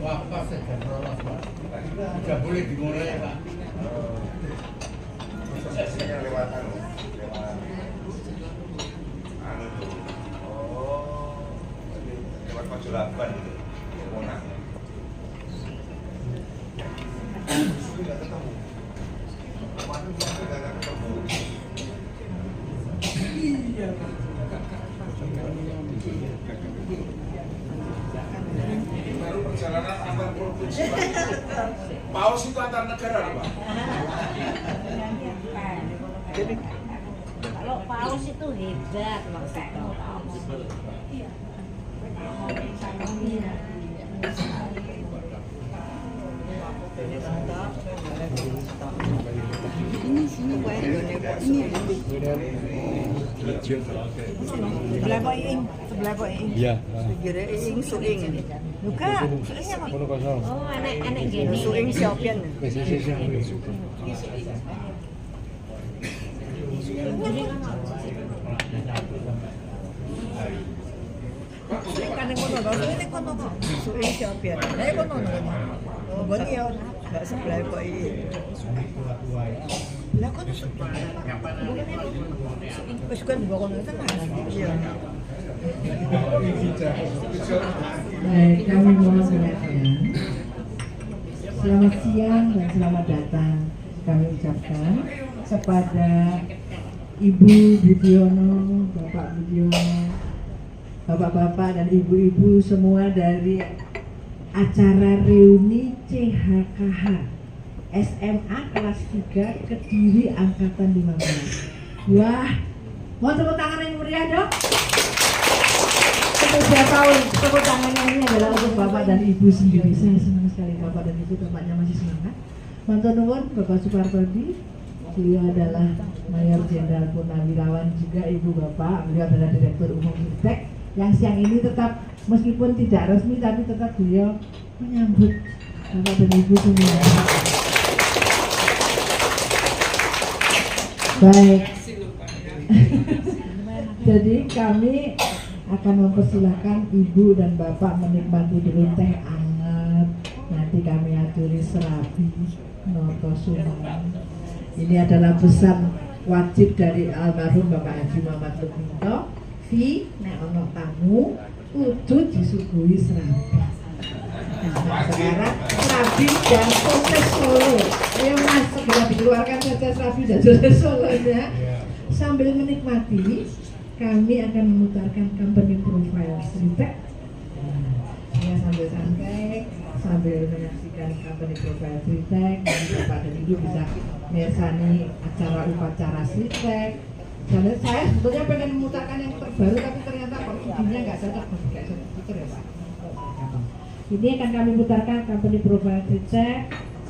Wah, pas ya, prolog, Pak. Tidak boleh dimulai, Pak. Prosesnya lewat tuh. Lewat Pajulaban gitu. Monang. Sudah ketemu. Sudah ketemu. Iya, baru perjalanan antar provinsi, Pak. Paus itu antar negara, Pak. Kalau paus itu hebat maksudnya. Sini gue sebelah kok ing, sebelah kok ing. Iya. Kira ing suing ini. Luka, suingnya apa? Oh, anak gini. Suing siapian. Kan kono lho, ini kono kok. Suing siapian. Lah kono lho. Oh, goni ya. Enggak sebelah kok iki. Lah kono sebelah. Wis kan kono tenan. Iya. Baik, kami mohon perhatian. Selamat siang dan selamat datang kami ucapkan kepada Ibu Budiono, Bapak Budiono, Bapak-bapak dan ibu-ibu semua dari acara reuni CHKH SMA kelas 3 Kediri angkatan 15. Wah, mau tepuk tangan yang meriah dong? Saya tahu tepuk tangannya ini adalah untuk Bapak dan Ibu sendiri. Saya senang sekali Bapak dan Ibu, bapaknya masih semangat. Matur nuwun Bapak Supartodi, beliau adalah Mayor Jenderal Purnawirawan, juga Ibu Bapak, beliau adalah Direktur Umum Siptek yang siang ini tetap meskipun tidak resmi tapi tetap beliau menyambut Bapak dan Ibu semua. Baik. Jadi kami akan mempersilahkan Ibu dan Bapak menikmati dulu teh anget. Nanti kami aturi serabi noto sunan. Ini adalah pesan wajib dari almarhum Bapak Haji Muhammad Lukminto. Fi nek ono tamu kudu disuguhi serabi. Nah, sekarang serabi dan sosis Solo. Ayo Mas, segera dikeluarkan saja serabi dan sosis Solonya. Sambil menikmati, kami akan memutarkan company profile Sritek. Ya, sambil santai, sambil menyaksikan company profile Sritek, dan Bapak dan Ibu bisa menyertai acara upacara Sritek. Dan saya sebetulnya pengen memutarkan yang terbaru, tapi ternyata kok videonya nggak cocok, nggak cocok putar ya Pak. Ini akan kami putarkan company profile Sritek.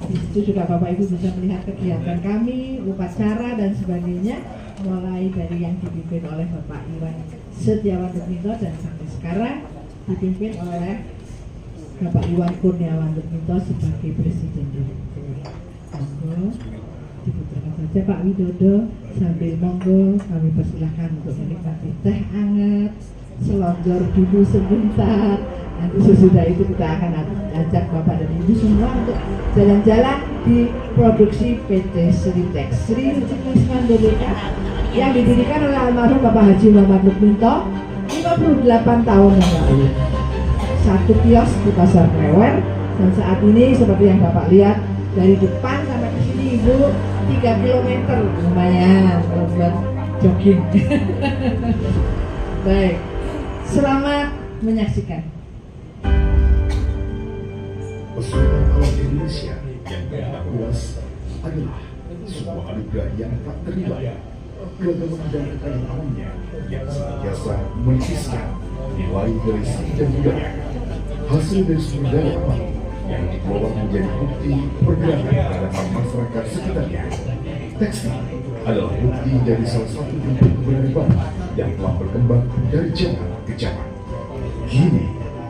Di situ juga Bapak Ibu bisa melihat kegiatan kami, upacara dan sebagainya, mulai dari yang dipimpin oleh Bapak Iwan Setiawan Lukminto dan sampai sekarang dipimpin oleh Bapak Iwan Kurniawan Lukminto sebagai Presiden Direktur. Monggo diputarkan saja Pak Widodo, sambil monggo kami persilahkan untuk menikmati teh hangat, selonjor dulu sebentar. Nanti sesudah itu kita akan ajak Bapak dan Ibu semua untuk jalan-jalan di produksi PT Sritek Sri Wisman Dulika yang didirikan oleh almarhum Bapak Haji Muhammad Lukminto 58 tahun yang lalu. Satu kios di Pasar Klewer, dan saat ini seperti yang Bapak lihat dari depan sampai ke sini Ibu 3 km, lumayan buat jogging. Baik, selamat menyaksikan. Pesona alam Indonesia yang tak luas adalah sebuah anugerah yang tak ternilai. Keragaman dan kekayaan alamnya yang senantiasa menipiskan nilai dari seni dan budaya. Hasil dari sumber daya alam yang dikelola menjadi bukti pergerakan peradaban masyarakat sekitarnya. Tekstil adalah bukti dari salah satu bentuk peradaban yang telah berkembang dari zaman ke zaman. Kini,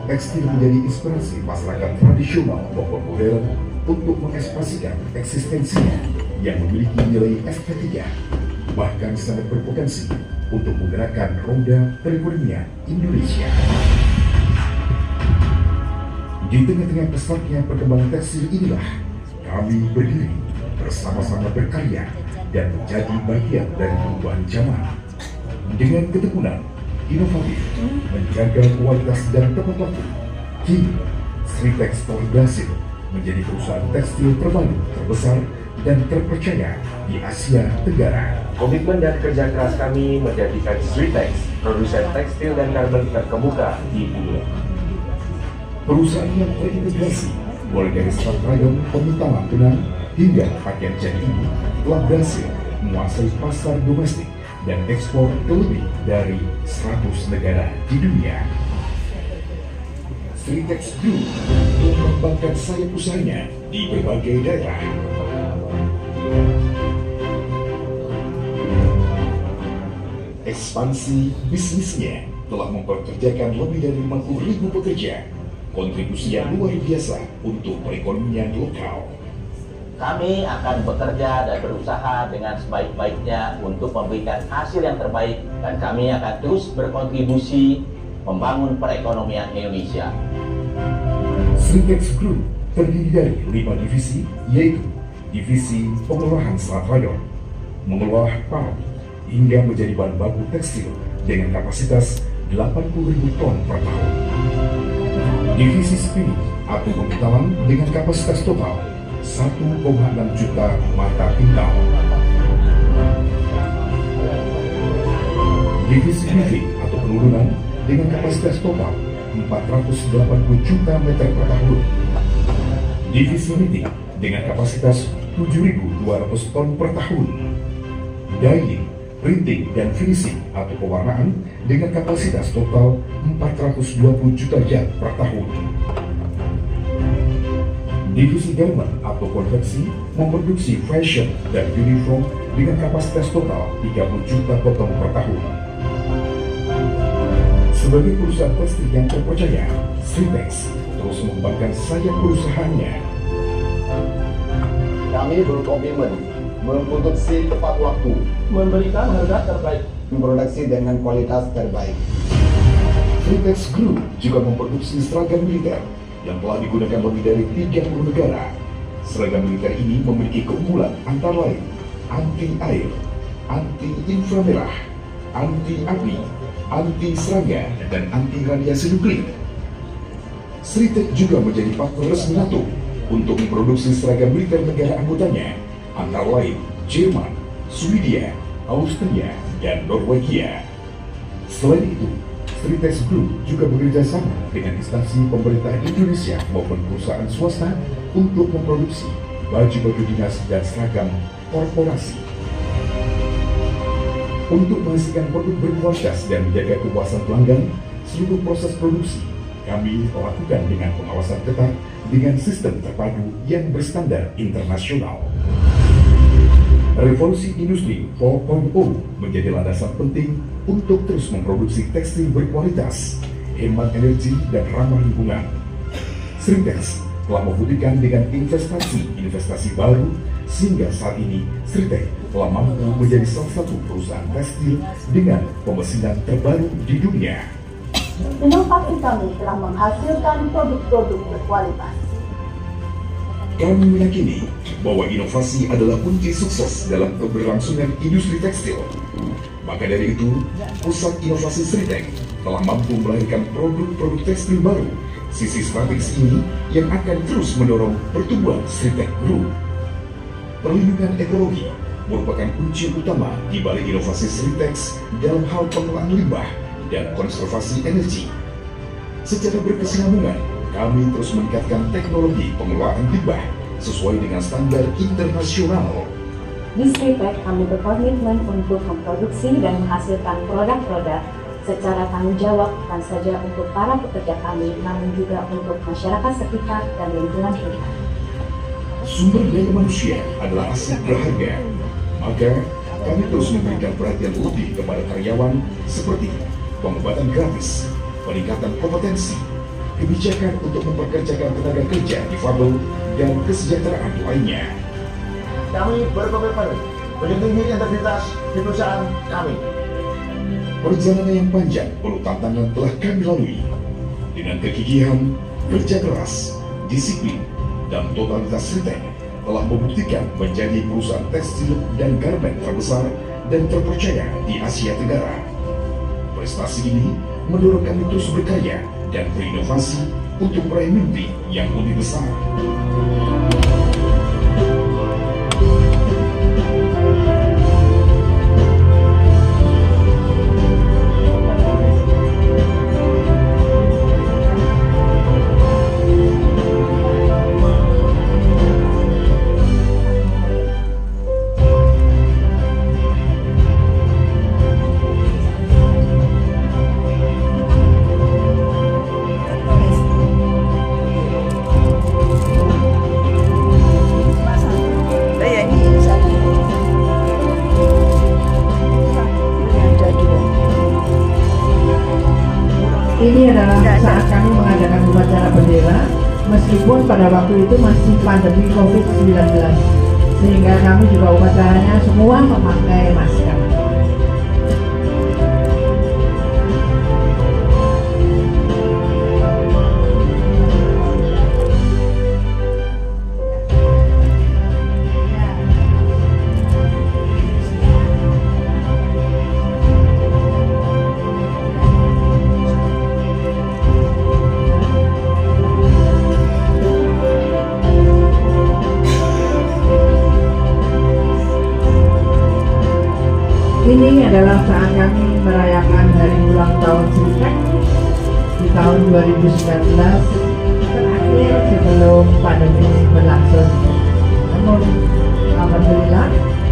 tekstil menjadi inspirasi masyarakat tradisional maupun modern untuk mengekspresikan eksistensinya yang memiliki nilai estetika. bahkan sangat berpotensi untuk menggerakkan roda perekonomian Indonesia. Di tengah-tengah pesatnya perkembangan tekstil inilah kami berdiri bersama-sama berkarya dan menjadi bagian dari perubahan zaman. Dengan ketekunan, inovatif, menjaga kualitas dan tepat waktu, kini Sritex telah berhasil menjadi perusahaan tekstil terbaru, terbesar, dan terpercaya di Asia Tenggara. Komitmen dan kerja keras kami menjadikan Sritex produsen tekstil dan garmen terkemuka di dunia. Perusahaan yang terintegrasi mulai dari serat rayon, pemutaran benang hingga pakaian jadi ini telah berhasil menguasai pasar domestik dan ekspor ke lebih dari 100 negara di dunia. Sritex Group mengembangkan sayap usahanya di berbagai daerah. Ekspansi bisnisnya telah mempekerjakan lebih dari 50.000 pekerja, kontribusi yang luar biasa untuk perekonomian lokal. Kami akan bekerja dan berusaha dengan sebaik-baiknya untuk memberikan hasil yang terbaik, dan kami akan terus berkontribusi membangun perekonomian Indonesia. Sritex Group terdiri dari 5 divisi, yaitu divisi pengolahan serat rayon, mengolah palm hingga menjadi bahan baku tekstil dengan kapasitas 80.000 ton per tahun. Divisi spinning atau pemutaran dengan kapasitas total 1,6 juta mata pintal. Divisi weaving atau penulunan dengan kapasitas total 480 juta meter per tahun. Divisi knitting dengan kapasitas 7.200 ton per tahun. Dyeing, printing, dan finishing atau pewarnaan dengan kapasitas total 420 juta yard per tahun. Divisi garment atau konveksi memproduksi fashion dan uniform dengan kapasitas total 30 juta potong per tahun. Sebagai perusahaan tekstil yang terpercaya, Sritex terus mengembangkan sayap perusahaannya. Kami berkomitmen memproduksi tepat waktu, memberikan harga terbaik, memproduksi dengan kualitas terbaik. Sritex Group juga memproduksi seragam militer yang telah digunakan lebih dari 30 negara. Seragam militer ini memiliki keunggulan antara lain anti air, anti inframerah, anti api, anti serangga, dan anti radiasi nuklir. Sritex juga menjadi partner resmi NATO untuk memproduksi seragam militer negara anggotanya, antara lain Jerman, Swedia, Austria, dan Norwegia. Selain itu, Sritex Group juga bekerja sama dengan instansi pemerintah Indonesia maupun perusahaan swasta untuk memproduksi baju-baju dinas dan seragam korporasi. Untuk menghasilkan produk berkualitas dan menjaga kepuasan pelanggan, seluruh proses produksi kami lakukan dengan pengawasan ketat dengan sistem terpadu yang berstandar internasional. Revolusi Industri 4.0 menjadi landasan penting untuk terus memproduksi tekstil berkualitas, hemat energi, dan ramah lingkungan. Sritex telah membuktikan dengan investasi baru, sehingga saat ini Sritex telah mampu menjadi salah satu perusahaan tekstil dengan pemesinan terbaru di dunia. Inovasi kami telah menghasilkan produk-produk berkualitas. Kami meyakini bahwa inovasi adalah kunci sukses dalam keberlangsungan industri tekstil. Maka dari itu, Pusat Inovasi Sritex telah mampu melahirkan produk-produk tekstil baru. Sisi strategis ini yang akan terus mendorong pertumbuhan Sritex Group. Perlindungan ekologi merupakan kunci utama di balik inovasi Sritex dalam hal pengelolaan limbah dan konservasi energi. Secara berkesinambungan, kami terus meningkatkan teknologi pengelolaan limbah sesuai dengan standar internasional. Di Sritex kami berkomitmen untuk memproduksi dan menghasilkan produk-produk secara tanggung jawab, bukan saja untuk para pekerja kami, namun juga untuk masyarakat sekitar dan lingkungan hidup. Sumber daya manusia adalah aset berharga, maka kami terus memberikan perhatian lebih kepada karyawan seperti pengobatan gratis, peningkatan kompetensi, kebijakan untuk mempekerjakan tenaga kerja difabel, dan kesejahteraan lainnya. Kami berkomitmen begitu tinggi integritas di perusahaan kami. Perjalanan yang panjang penuh tantangan telah kami lalui. Dengan kegigihan, kerja keras, disiplin, dan totalitas Sritek telah membuktikan menjadi perusahaan tekstil dan garmen terbesar dan terpercaya di Asia Tenggara. Prestasi ini mendorong kami terus berkarya dan berinovasi untuk meraih mimpi yang lebih besar. Ini adalah saat kami mengadakan upacara bendera, meskipun pada waktu itu masih pandemi COVID-19, sehingga kami juga upacaranya semua memakai masker. Ini adalah saat kami merayakan hari ulang tahun Sritek di tahun 2019, terakhir sebelum pandemi berlangsung. Namun, alhamdulillah,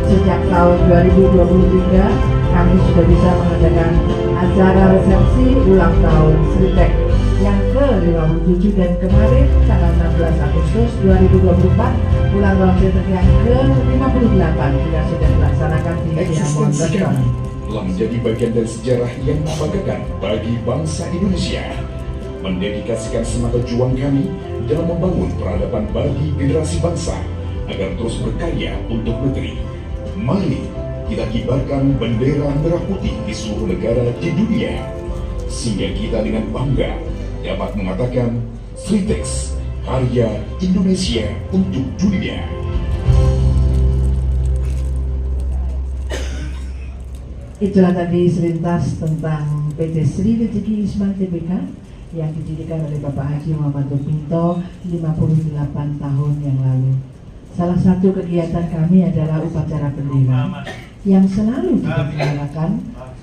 sejak tahun 2023 kami sudah bisa mengadakan acara resepsi ulang tahun Sritek yang ke-57, dan kemarin tanggal 16 Agustus 2024 ulang tahun Sritek yang ke-58 juga sudah dilaksanakan di Eksistensi kami telah menjadi bagian dari sejarah yang membanggakan bagi bangsa Indonesia, mendedikasikan semangat juang kami dalam membangun peradaban bagi generasi bangsa agar terus berkarya untuk negeri. Mari kita kibarkan bendera merah putih di seluruh negara di dunia, sehingga kita dengan bangga dapat mengatakan Sritek, karya Indonesia untuk dunia. Itulah tadi selintas tentang PT Sri Rezeki Isman Tbk yang didirikan oleh Bapak Haji Muhammad Pinto 58 tahun yang lalu. Salah satu kegiatan kami adalah upacara bendera yang selalu kita selenggarakan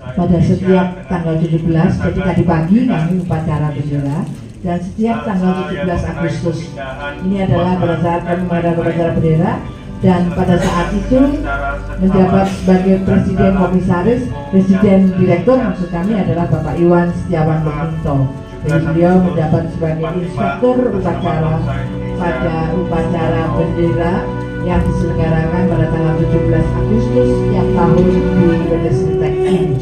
pada setiap tanggal 17. Jadi tadi pagi kami upacara bendera, dan setiap tanggal 17 Agustus ini adalah pada saat kami mengadakan upacara bendera. Dan pada saat itu menjabat sebagai Presiden Komisaris, Presiden Direktur maksud kami adalah Bapak Iwan Setiawan Pinto. Jadi beliau menjabat sebagai Inspektur Upacara pada upacara bendera yang diselenggarakan pada tanggal 17 Agustus setiap tahun di PT Sritek ini.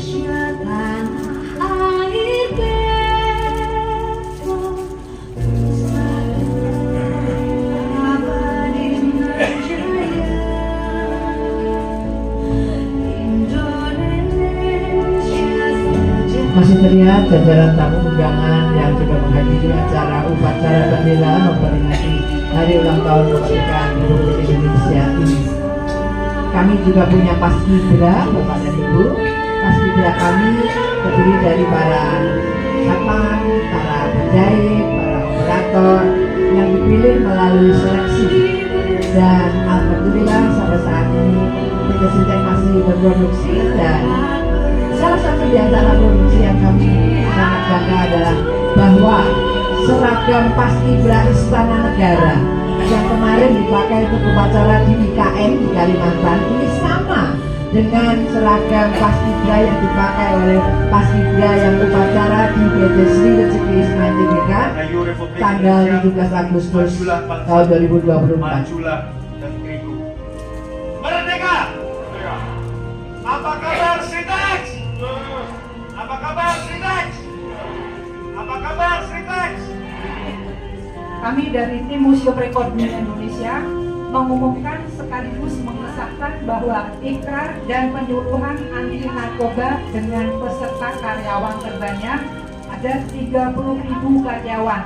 Masih terlihat jajaran tamu undangan yang juga menghadiri acara upacara bendera memperingati hari ulang tahun kemerdekaan Republik Indonesia ini. Kami juga punya paskibra, Bapak dan Ibu. Paskibra kami terdiri dari para satpam, para penjahit, para operator yang dipilih melalui seleksi. Dan alhamdulillah sampai saat ini PT Sritek masih berproduksi, dan salah satu di antara produksi yang kami sangat bangga adalah bahwa seragam paskibra Istana Negara yang kemarin dipakai untuk upacara di IKN di Kalimantan ini sama dengan seragam paskibra yang dipakai oleh paskibra yang upacara di PT Sri Rezeki Isman Tbk tanggal 17 Agustus tahun 2024. Merdeka! Apa kabar Sritek? Apa kabar Sritek? Apa kabar Sritek? Kami dari tim Museum Rekor Dunia Indonesia mengumumkan sekaligus mengesahkan bahwa ikrar dan penyuluhan anti narkoba dengan peserta karyawan terbanyak ada 30.000 karyawan.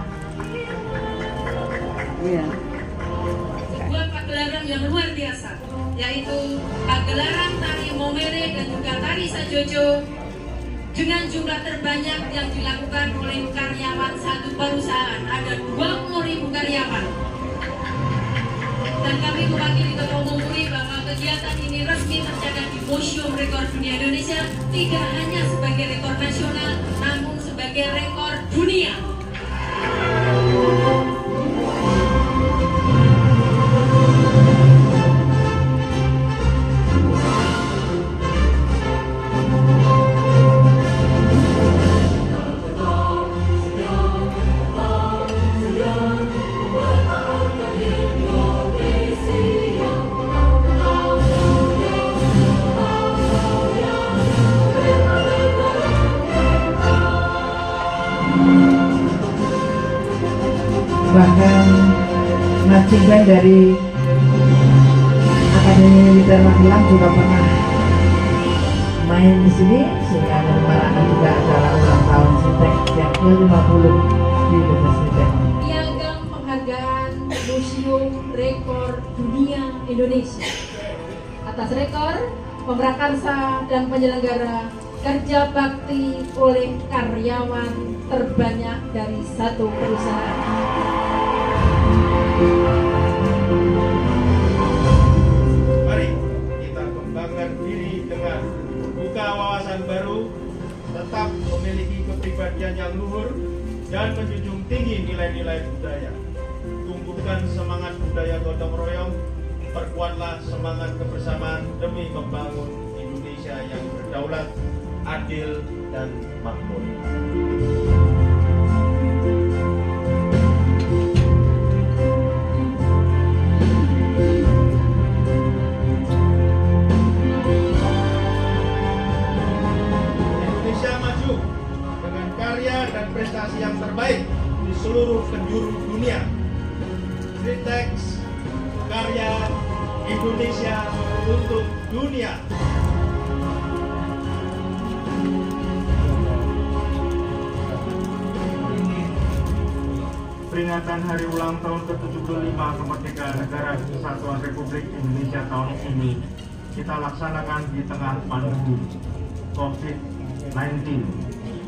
Sebuah pagelaran yang luar biasa, yaitu pagelaran tari Momere dan juga tari Sajojo dengan jumlah terbanyak yang dilakukan oleh karyawan satu perusahaan, ada 20.000 karyawan. Dan kami mewakili Ketua Umum MUI bahwa kegiatan ini resmi tercatat di Museum Rekor Dunia Indonesia, tidak hanya sebagai rekor nasional, namun sebagai rekor dunia. Bahkan marching band dari Akademi Militer Magelang juga pernah main di sini, sehingga menyemarakan juga acara ulang tahun Sritek yang ke-50 di PT Sritek. Piagam penghargaan Museum Rekor Dunia Indonesia atas rekor pemrakarsa dan penyelenggara kerja bakti oleh karyawan terbanyak dari satu perusahaan. Mari kita kembangkan diri dengan membuka wawasan baru, tetap memiliki kepribadian yang luhur, dan menjunjung tinggi nilai-nilai budaya. Tumbuhkan semangat budaya gotong royong, perkuatlah semangat kebersamaan demi membangun Indonesia yang berdaulat, adil, dan makmur. Indonesia maju dengan karya dan prestasi yang terbaik di seluruh penjuru dunia. Sritek, karya Indonesia untuk dunia. Peringatan Hari Ulang Tahun ke-75 Kemerdekaan Negara Kesatuan Republik Indonesia tahun ini kita laksanakan di tengah pandemi COVID-19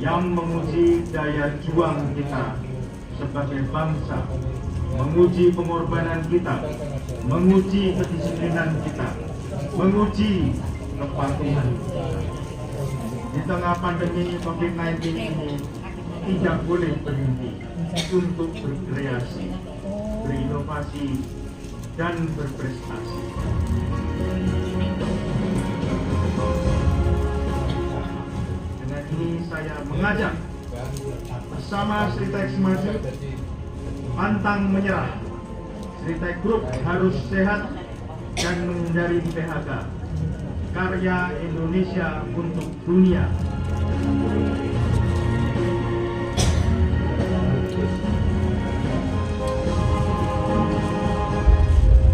yang menguji daya juang kita sebagai bangsa, menguji pengorbanan kita, menguji kedisiplinan kita, menguji kepatuhan kita. Di tengah pandemi COVID-19 ini tidak boleh berhenti untuk berkreasi, berinovasi, dan berprestasi. Dengan ini saya mengajak bersama Sritek Maju, pantang menyerah. Sritek Group harus sehat dan menghindari PHK. Karya Indonesia untuk dunia.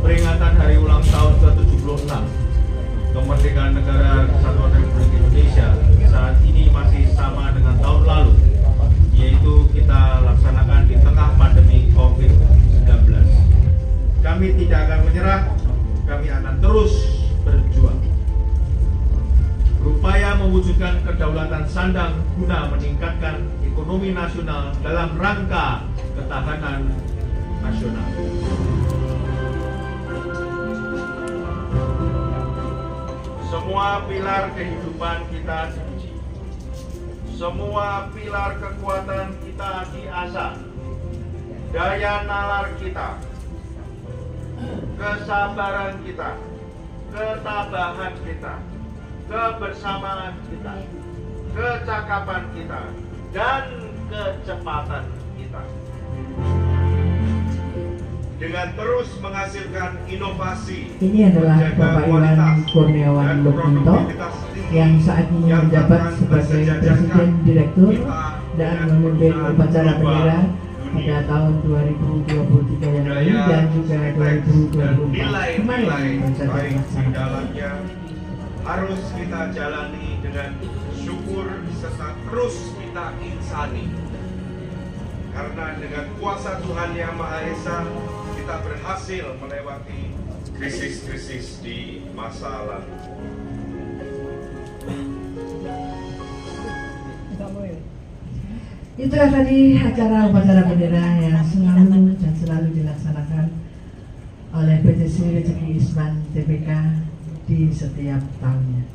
Peringatan Hari Ulang Tahun ke-76 Kemerdekaan Negara Kesatuan Republik Indonesia saat ini masih sama dengan tahun lalu, yaitu kita laksanakan di tengah pandemi COVID-19. Kami tidak akan menyerah, kami akan terus berjuang. Berupaya mewujudkan kedaulatan sandang guna meningkatkan ekonomi nasional dalam rangka ketahanan nasional. Semua pilar kehidupan kita diuji. Semua pilar kekuatan kita diasah. Daya nalar kita, kesabaran kita, ketabahan kita, kebersamaan kita, kecakapan kita, dan kecepatan kita. Dengan terus menghasilkan inovasi. Ini adalah Bapak Iwan Kurniawan Lukminto yang saat ini menjabat sebagai Presiden Direktur dan memimpin upacara bendera pada tahun 2023 yang lalu dan juga 2024 nilai-nilai baik di dalamnya harus kita jalani dengan syukur serta terus kita insani. Karena dengan kuasa Tuhan Yang Maha Esa kita berhasil melewati krisis-krisis di masa lalu. Itulah tadi acara upacara bendera yang selalu dilaksanakan oleh PTC Rezeki Isman TBK di setiap tahunnya.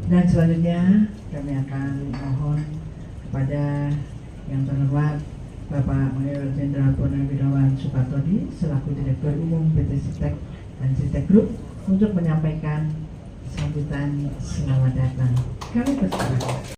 Dan selanjutnya kami akan mohon kepada yang terhormat Bapak Mayor Jenderal Purnawirawan Supatodi selaku Direktur Umum PT Sitek dan Sitek Group untuk menyampaikan sambutan selamat datang. Kami persilakan.